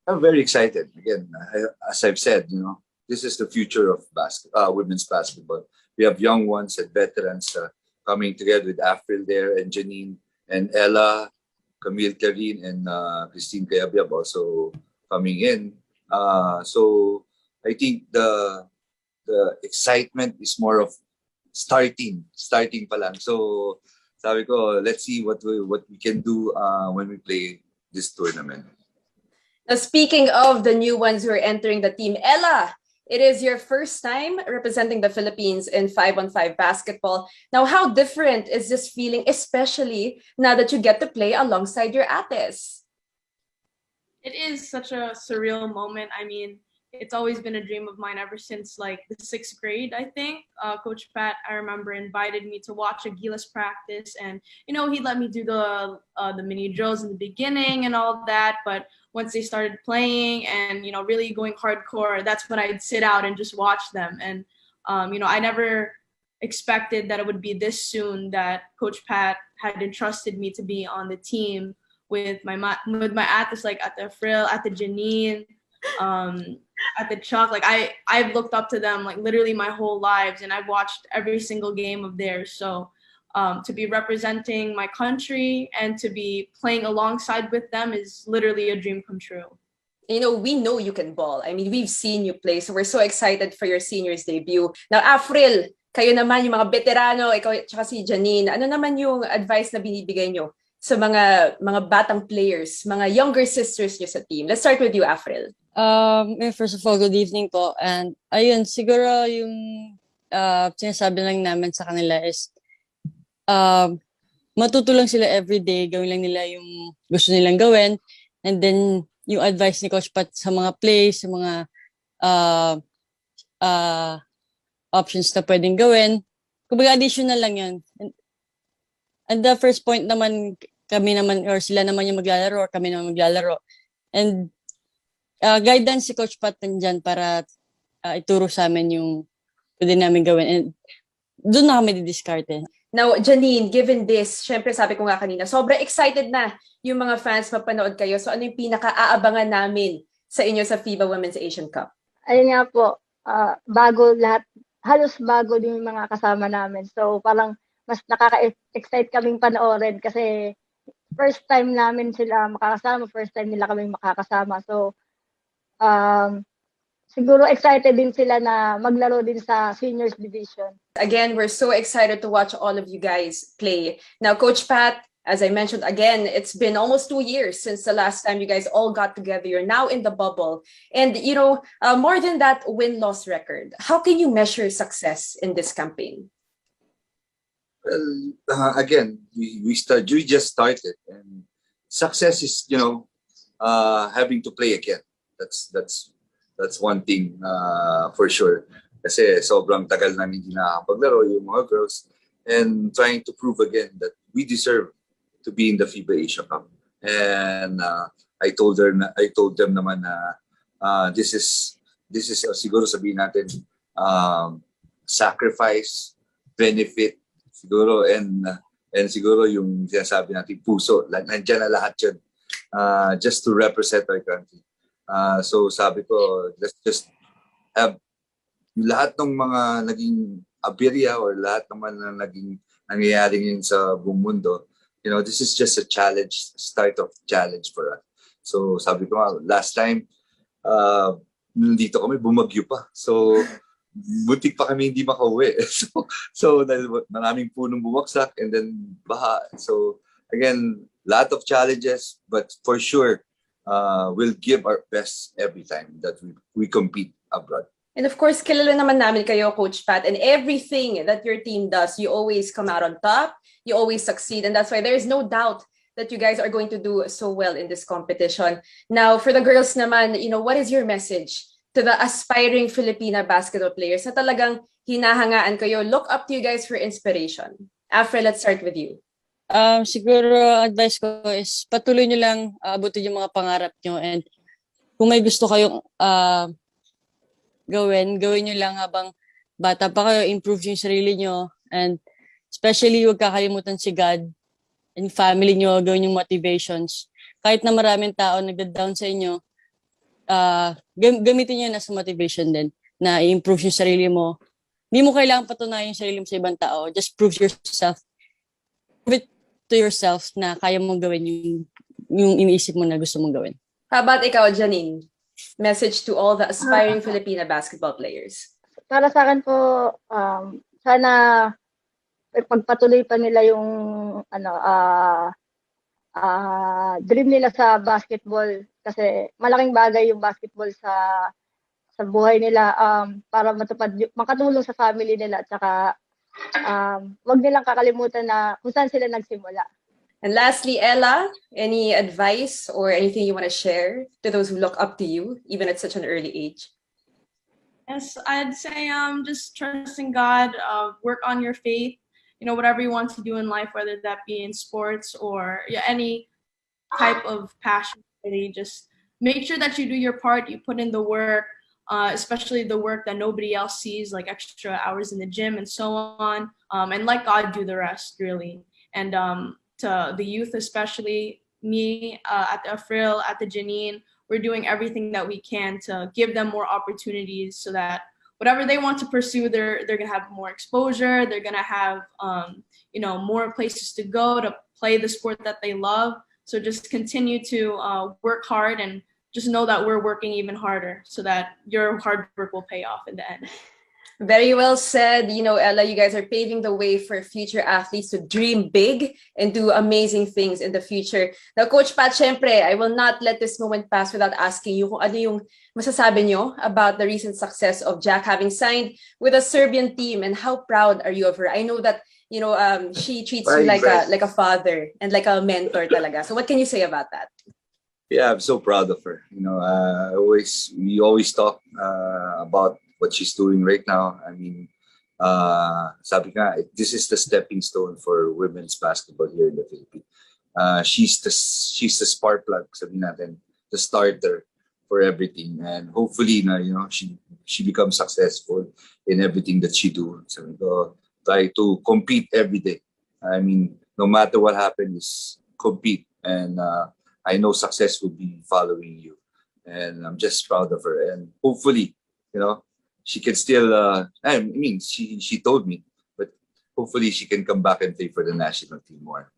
I'm very excited. Again, as I've said, this is the future of women's basketball. We have young ones and veterans coming together with Afril there and Janine and Ella, Camille Karin, and Christine Kayabyab also coming in. So I think the excitement is more of starting pa lang. So sabi ko, let's see what we can do when we play this tournament. Now, speaking of the new ones who are entering the team, Ella, it is your first time representing the Philippines in 5-on-5 basketball. Now, how different is this feeling, especially now that you get to play alongside your ates? It is such a surreal moment. I mean, it's always been a dream of mine ever since like the 6th grade, I think. Coach Pat, I remember, invited me to watch a Gilas practice, and he let me do the mini drills in the beginning and all that. But once they started playing and really going hardcore, that's when I'd sit out and just watch them. And I never expected that it would be this soon that Coach Pat had entrusted me to be on the team with my athletes like at the Frill, at the Janine, at the Chuck. Like I've looked up to them like literally my whole lives, and I've watched every single game of theirs. So to be representing my country and to be playing alongside with them is literally a dream come true. We know you can ball. I mean, we've seen you play, so we're so excited for your seniors debut. Now, Afril, kayo naman yung mga veterano, ikaw at si Janine, ano naman yung advice na binibigay nyo sa mga batang players, mga younger sisters nyo sa team? Let's start with you, Afril. First of all, good evening po. And ayun, siguro yung sinasabi lang namin sa kanila is matuto lang sila everyday, gawin lang nila yung gusto nilang gawin. And then, yung advice ni Coach Pat sa mga plays, sa mga options na pwedeng gawin, kumbaga additional lang yan. And the first point naman, kami naman, or sila naman yung maglalaro, or kami naman maglalaro. And guidance si Coach Pat nandyan para ituro sa amin yung pwede namin gawin. And doon na kami didiskarte. Now, Janine, given this, syempre sabi ko nga kanina, sobrang excited na yung mga fans mapanood kayo. So ano yung pinaka-aabangan namin sa inyo sa FIBA Women's Asian Cup? Ayun nga po, bago lahat, halos bago din yung mga kasama namin. So parang mas nakaka-excite kaming panoorin kasi first time namin sila makakasama, first time nila kaming makakasama. So siguro excited din sila na maglaro din sa seniors division. Again, we're so excited to watch all of you guys play. Now, Coach Pat, as I mentioned, again, it's been almost 2 years since the last time you guys all got together. You're now in the bubble. And, more than that win-loss record, how can you measure success in this campaign? Well, again, we just started. And success is, having to play again. That's one thing for sure. Kasi sobrang tagal namin hindi nakakapaglaro yung mga girls, and trying to prove again that we deserve to be in the FIBA Asia Cup. And I told them naman na this is siguro sabihin natin sacrifice, benefit siguro, and siguro yung sinasabi natin puso, nandiyan na lahat yun just to represent our country. So sabi ko, let's just have lahat ng mga naging aberya or lahat naman na naging nangyayari ngayon sa buong mundo, this is just a challenge, start of challenge for us. So sabi ko nga, last time, nandito kami, bumagyo pa. So butik pa kami hindi makauwi. So maraming punong bumagsak and then baha. So again, lot of challenges, but for sure, we'll give our best every time that we compete abroad. And of course, kilala naman namin kayo, Coach Pat, and everything that your team does, you always come out on top, you always succeed, and that's why there is no doubt that you guys are going to do so well in this competition. Now, for the girls naman, what is your message to the aspiring Filipina basketball players na talagang hinahangaan kayo? Look up to you guys for inspiration. Afra, let's start with you. Siguro advice ko is patuloy nyo lang abutin yung mga pangarap nyo, and kung may gusto kayong gawin nyo lang habang bata pa kayo, improve yung sarili nyo, and especially huwag kakalimutan si God and family nyo, gawin yung motivations. Kahit na maraming tao nagda-down sa inyo, gamitin niyo na sa motivation din na i-improve yung sarili mo. Hindi mo kailangan patunayan yung sarili mo sa ibang tao. Just prove yourself. Prove it to yourself na kaya mong gawin yung iniisip mo na gusto mong gawin. How about ikaw, Janine? Message to all the aspiring Filipina basketball players. Para sa akin po, sana pagpatuloy pa nila yung dream nila sa basketball kasi malaking bagay yung basketball sa buhay nila para makatulong sa family nila at saka wag nilang kakalimutan na kung saan sila nagsimula. And lastly, Ella, any advice or anything you want to share to those who look up to you, even at such an early age? Yes, I'd say just trusting God, work on your faith, whatever you want to do in life, whether that be in sports or any type of passion, really just make sure that you do your part, you put in the work, especially the work that nobody else sees, like extra hours in the gym and so on, and let God do the rest, really. And to the youth, especially me at the Afril, at the Janine, we're doing everything that we can to give them more opportunities so that whatever they want to pursue, they're going to have more exposure. They're going to have, more places to go to play the sport that they love. So just continue to work hard and just know that we're working even harder so that your hard work will pay off in the end. Very well said. Ella, you guys are paving the way for future athletes to dream big and do amazing things in the future. Now, Coach Pat, syempre, I will not let this moment pass without asking you kung ano yung masasabi nyo about the recent success of Jack having signed with a Serbian team, and how proud are you of her? I know that, she treats you like a father and like a mentor talaga. So what can you say about that? Yeah, I'm so proud of her. We always talk about what she's doing right now. I mean, sabi nga, this is the stepping stone for women's basketball here in the Philippines. She's the spark plug, sabi natin, the starter for everything, and hopefully, she becomes successful in everything that she do. Sabi ko, try to compete every day. I mean, no matter what happens, compete, and I know success will be following you, and I'm just proud of her, and hopefully, she can still, she told me, but hopefully she can come back and play for the national team more.